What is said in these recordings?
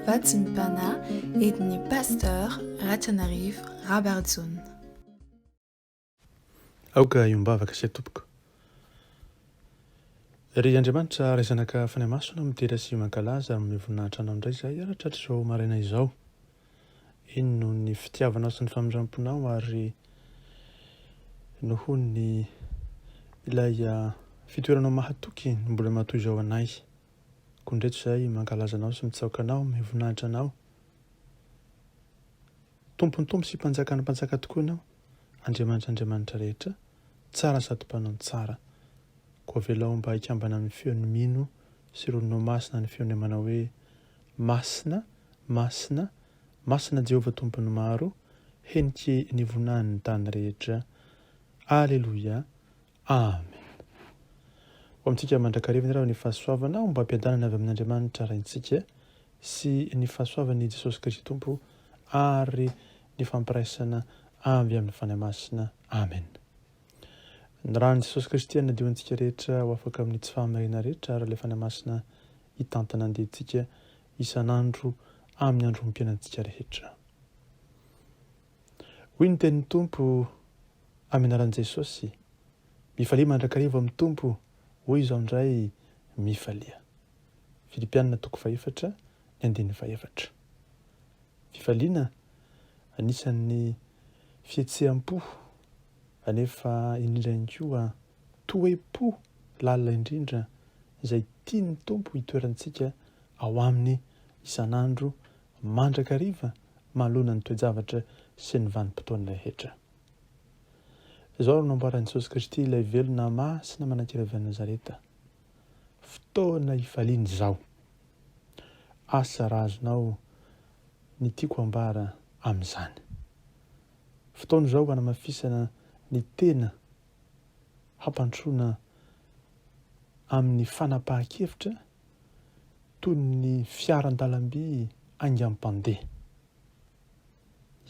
Vatsimpana entin'i Pasteur RATIANARIVO Rabarijaona. Aoka iombavaka sy tompoko. Ry Andriamanitra ray zanaka fanahy masona mitera sy mankalaza amin'ny voninahitra anao indray izay aratratra izao maraina izao. Iny no ny fitiavanao sy ny famindramponao ary noho ny ilay fitoeranao mahatoky no mbola mahatoy izao anay. Koa ndreto izay mankalaza anao sy mitsaoka anao amin'ny voninahitra anao. Tompony tompo sy mpanjakana mpanjaka tokoa ianao. Andriamanitra rehetra, tsara sady mpanao tsara. Koa velao mba hikambana amin'ny feon'ny mino sy roninao masina ny feon'ny manao hoe masina, masina, masina Jehovah tompony maro, henike ny voninahiny tany rehetra. Aleluia. Amen. Ho amintsika mandrakariva ny raha ny fahasoavana mba hampiadanana avy amin'Andriamanitra raintsika sy ny fahasoavany Jesosy Kristy Tompo ary ny fampiraisana avy amin'ny fanahy masina. Amen. Ny rahan'i Jesosy Kristy anadioantsika rehetra ho afaka amin'ny tsy fahamarina rehetra ary ilay fanahy masina hitantana andehantsika isan'andro amin'ny andro mpiainantsika rehetra. Hoy ny tenin'ny Tompo amin'ny anaran'i Jesosy, Mifalia mandrakariva amin'ny Tompo, hoy izao indray Mifalia. Filipianina 4:4-4. Fifaliana anisan'ny fihetseam-po anefa indrindra ihany koa toe-po lalina indrindra izay tian'ny Tompo hitoerantsika ao aminy isan'andro mandrakariva mahalona ny toe-javatra sy ny vanim-potoana rehetra. Izao no namboaran'i Jesosy Kristy ilay velona masina manankiray avy Nazareta. Fotoana hifaliana izao. Asa raha azonao ny tiako ambara amin'izany. Fotoana izao hanamafisana ny tena hampantroana amin'ny fanapahan-kevitra toy ny fiaran-dalamby aingam-pandeha.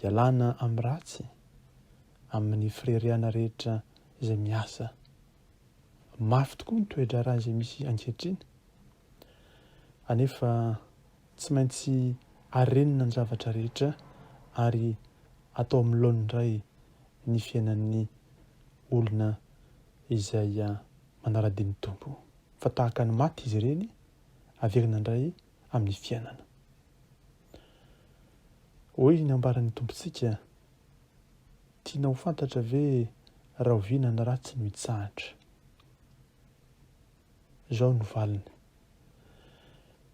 Ialana amin'ny ratsy amin'ny fireriana rehetra izay miasa. Mafy tokoa ny toe-draharaha izay misy ankehitriny. Anefa tsy maintsy arenina ny zavatra rehetra ary atao amin'ny laoniny indray ny fiainan'ny olona izay manara-diny Tompo. Fa tahaka ny maty izy ireny, averina indray amin'ny fiainana. Hoy ny ambaran'ny Tompontsika, tianao fantatra ve raha oviana ny ratsy no hitsahatra? Izao no valiny.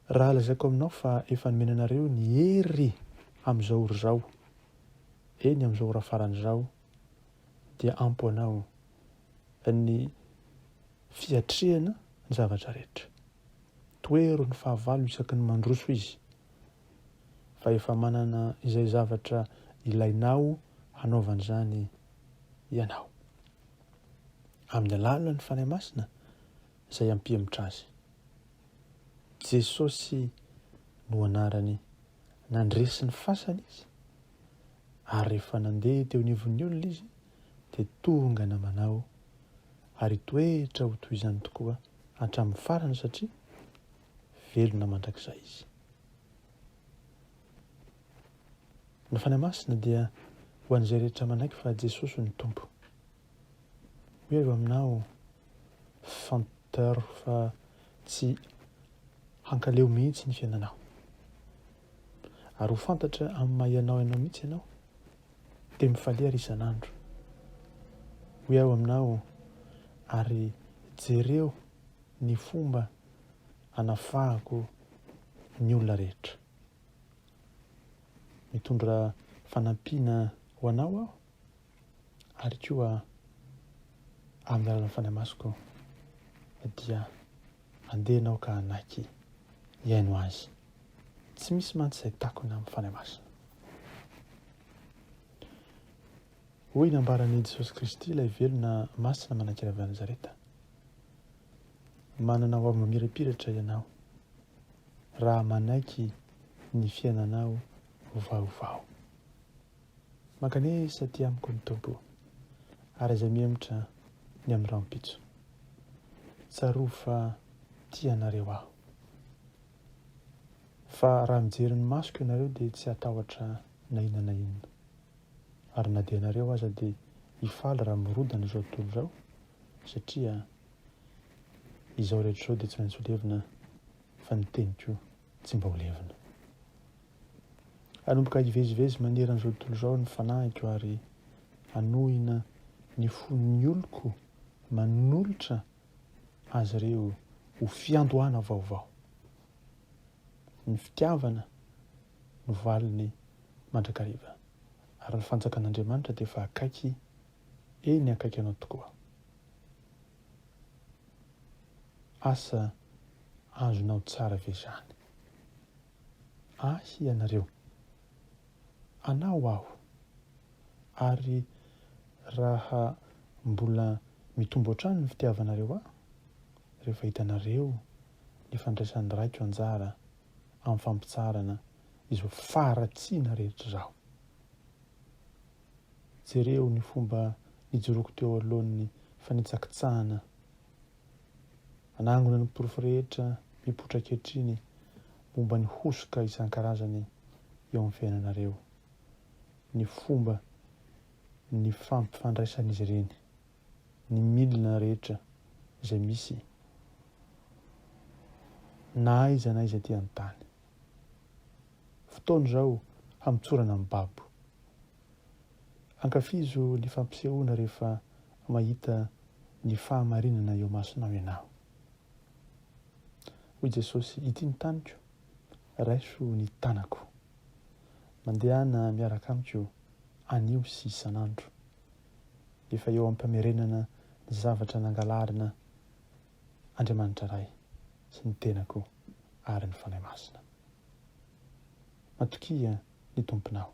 Raha lazaiko aminao fa efa nomenanareo ny hery amin'izao ora izao, eny amin'izao ora faran'izao, dia ampo anao ny fiatrehana ny zavatra rehetra. Toero ny fahavalo isaky ny mandroso izy. Fa efa manana izay zavatra ilainao hanaovan'izany ianao. Amin'ny alalan'ny fanahy masina izay ampihemitra azy. Jesosy no anarany nandresy ny fasana izy. Ary rehefa nandeha teo nivon'ny olona izy, dia tonga namanao ary toetra ho toy izany tokoa hatramin'ny farany satria velona mandrakizay izy. Ny fanahy masina dia ho an'izay rehetra manaiky fa Jesosy ny Tompo. Hoe eo aminao fanteur fa tsy hankaleo mihitsy ny fiainanao. Ary ho fantatra amin'ny maha ianao mihitsy ianao, dia mifalia isan'andro. Hoe eo aminao ary jereo ny fomba hanafahako ny olona rehetra. Mitondra fanampiana ho anao aho, ary koa amin'ny alalan'ny fanahy masoko dia andehanao ka hanaiky iaino azy. Tsy misy mantsy izay takona amin'ny fanahy masina. Hoy ny ambaran'i Jesosy Kristy ilay velona masina manankiray avy Nazareta. Manana ho avy mamirapiratra ianao raha manaiky ny fiainanao vaovao. Mankanesa aty amiko ny Tompo ary izay mihemitra ny amin'ny rahampitso. Tsaroa fa tia anareo aho. fa raha mijery ny masoko ianareo dia tsy hatahotra na inona na inona, ary na dia ianareo aza dia hifaly raha mirodana izao tontolo izao, satria izao rehetra izao dia tsy maintsy ho levina fa ny teniko tsy mba ho levina. Hanomboka hivezivezy maneran'izao tontolo izao ny fanahiko, ary hanohina ny fon'ny oloko manolotra azy ireo ho fiandohana vaovao. Ny fitiavana no valiny mandrakariva, ary ny fanjakan'Andriamanitra dia efa akaiky, eny akaiky anao tokoa. Asa azonao tsara ve izany? Ahy ianareo, anao aho, ary raha mbola mitombo hatrany ny fitiavanareo aho, rehefa hitanareo ny fandraisan'ny raiko anjara amin'ny fampitsarana izao faratsiana rehetra izao. Jereo ny fomba nijoroko teo alohan'ny fanitsakitsahana, anangona ny porofo rehetra mipotra ankehitriny momba ny hosoka isan-karazany eo amin'ny fiainanareo, ny fomba ny fampifandraisan'izy ireny, ny milina rehetra izay misy na aiza aty an-tany. Fotoana izao hamitsorana amin'ny babo. Ankafizo ny fampisehoana rehefa mahita ny fahamarinana eo masonao ianao. Hoy Jesosy, ity ny taniko, raiso ny tanako. Mandehana miaraka amiko anio sy isan'andro. Efa eo ampamerenana ny zavatra nangalarina Andriamanitra iray sy ny tenako ary ny fanahy masina. Matokia ny tomponao.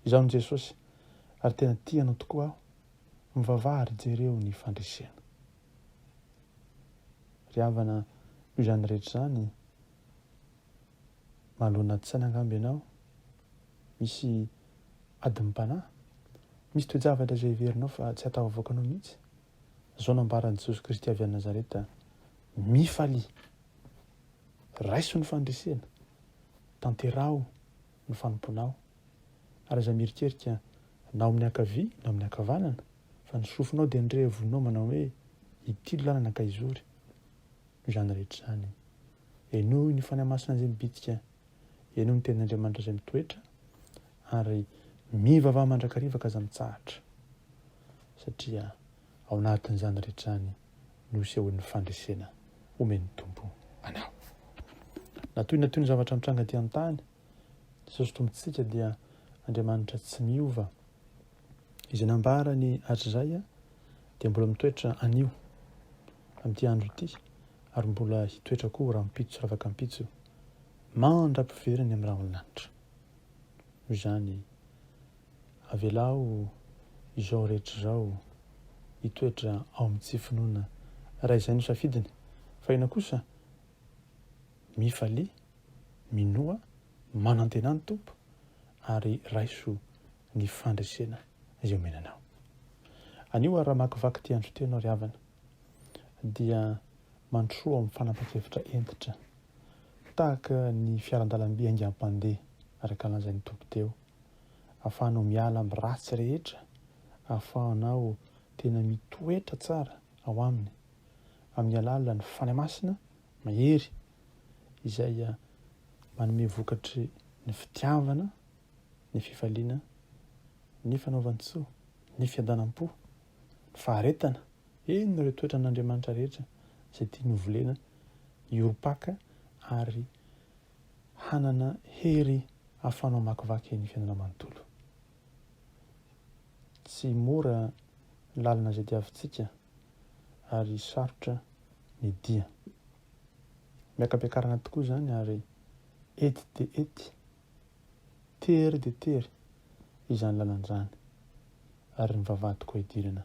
Izaho ny Jesosy, ary tena tianao tokoa aho, mivavaha ary jereo ny fandresena. Ry havana io izany rehetra izany, mahalona tsy saina angamby ianao, misy adim-panahy, misy toe-javatra izay heverinao fa tsy hatao avoakanao mihitsy. Zao nambaran'i Jesosy Kristy avy any Nazareta, Mifalia, raiso ny fandresena, tanterao ny fanomponao, ary aza mierikerika na amin'ny ankavia na amin'ny ankavanana, fa ny sofinao dia ndre voninao manao hoe ity lalana ka izory. Izany rehetra izany, enoy ny fanahy masina izay mibitika, enoy ny tenin'Andriamanitra izay mitoetra, ary mivavaha mandrakariva ka aza mitsahatra, satria ao anatin'izany rehetra izany no sehoan'ny fandresena omeny tompo anao. Natoy ny zavatra mitranga aty an-tany, Jesosy tompontsika dia Andriamanitra tsy miova. Izay nambarany hatrizay dia mbola mitoetra anio amin'ity andro ity, ary mbola hitoetra koa raha mipitso sy ravaka mipitso mandra-piveriny amin'ny raha Lanitra. Noho izany avelao izao rehetra izao hitoetra ao amin'ny tsy finoana raha izay no safidiny, fa ina kosa mifalia, minoa, manantena ny tompo, ary raiso ny fandresena izay omenanao. Anio raha makivaky ty andro teny ry havana, dia mantroa amin'ny fanampahan-kevitra entitra, tahaka ny fiaran-dalamby aingam-pandeha araka lazain'ny tompo teo, ahafahanao miala amin'ny ratsy rehetra, ahafahanao tena mitoetra tsara ao aminy, amin'ny alalan'ny fanahy masina mahery izay manome vokatry ny fitiavana, ny fifaliana, ny fanaovan-tsoa, ny fiadanam-po, ny faharetana, eny ireo toetra n'Andriamanitra rehetra izay tiany hovolena, hioropaka ary hanana hery ahafahanao makivaky ny fiainana manontolo. Tsy mora ny lalana izay diavintsika, ary sarotra ny dia. Miaka-piakarana tokoa izany, ary ety dia ety, tery dia tery izany lalan'izany, ary ny vavahady tokoa idirana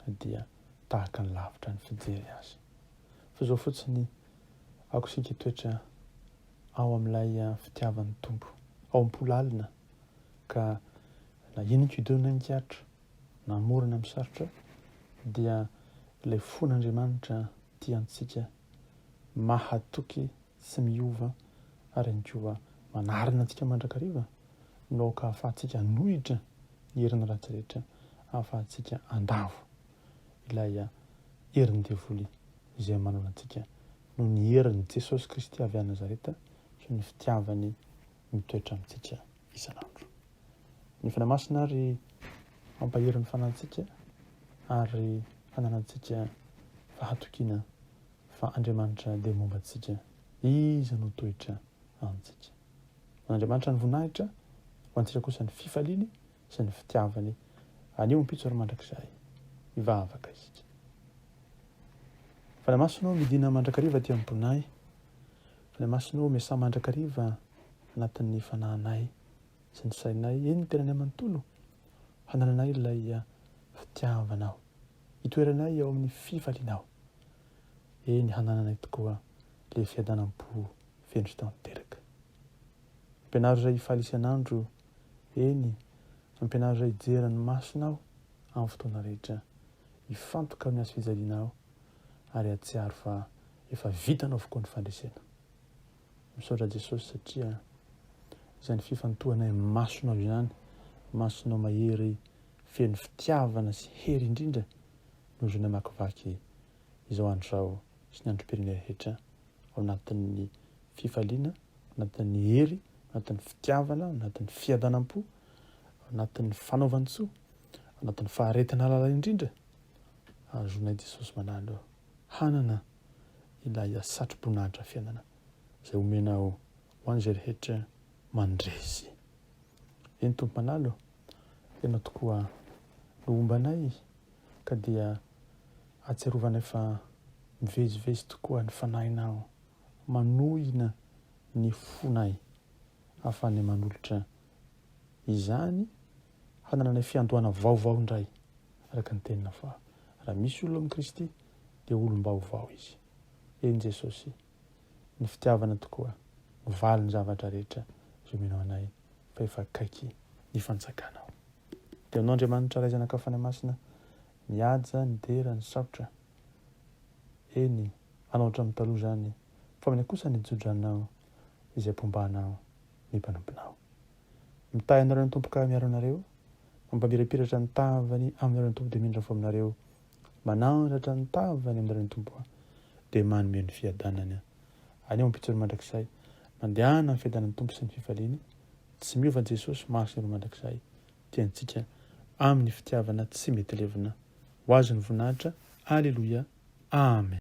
dia tahaka ny lavitra ny fijery azy. Fa izao fotsiny ako isika toetra ao amin'ilay fitiavan'ny tompo, ao am-polalina, ka na inona idona nikatro, na morona amin'ny sarotra, dia ilay fon'Andriamanitra tiantsika mahatoky sy miova ary ny koa manarina antsika mandrakariva naoka ahafahantsika anohitra ny herin'ny ratsy rehetra, ahafahantsika andavo ilay herin'ny devoly izay manao antsika no ny herin'ny Jesosy Kristy avy any Nazareta sy ny fitiavany mitoetra amintsika isanandro. Ny fanamasina ary mampaherin'ny fanantsika ary hananantsika fahatokiana fa Andriamanitra dia momba antsika izy no toetra antsika. Andriamanitra ny voninahitra ho antsika kosa ny fifaliany sy ny fitiavany anio ampitsoro mandrakizay hivavaka isika. Fanamasinao midina mandrakariva ty amponay, fanamasinao miasa mandrakariva anatin'ny fanahinay sy ny sainay, eny tenanay manontolo hanananay ilay fitiavanao, hitoeranay ao amin'ny fifalinao, eny hanananay tokoa le fiadanam-po fendry tanteraka. Ampianaro izay hifaly isanandro, eny ampianaro izay hijeran'ny masonao amin'ny fotoana rehetra, hifantoka amin'ny azo fijalianao ary atsiaro fa efa vitanao avokoa ny fandresena. Misaotra Jesosy satria izany fifantohanay masonao izany, masonao mahery feno fitiavana sy hery indrindra no izay namakivaky izao andro izao sy ny androm-pirina rehetra ao anatin'ny fifaliana, anatin'ny hery, anatin'ny fitiavana, anatin'ny fiadanam-po, anatin'ny fanaovan-tsoa, anatin'ny faharetana alala indrindra. Azonay Jesosy manalo hanana ilay satro-boninahitra fiainana izay omenao ho an'izay rehetra mandresy. Eny Tompo manalo, ianao tokoa no ombanay ka dia atsiarovanay fa mivezivezy tokoa ny fanahinao, manohina ny fonay ahafahanay manolotra izany hanananay fiandohana vaovao indray araka ny tenina fa raha misy olona amin'ny Kristy dia olom-baovao izy. Eny Jesosy, ny fitiavana tokoa mivaly ny zavatra rehetra izay omenao anay fa efa akaiky ny fansakanao. Dia aminao Andriamanitra ray zanakafana masina, mihaja ny dera ny sarotra, eny anao hatramin'ny taloha izany fa many kosa ny jojranao izay pombanao ny mpanompinao. Mitahy anareo ny tompoka miaro anareo, mampamirapiratra ny tavany aminareo ny tompo dia mindra fo aminareo, manandratra ny tavany aminareo ny tompo dia manome ny fiadanany. Anio ampitsoro mandrakizay mandehana amin'ny fiadanan'ny tompo sy ny fifaliany, tsy miova Jesosy mahaso ny mandrakizay tiantsika amin'ny fitiavana tsy mety levina ho azy ny voninahitra. Aleluia, amen.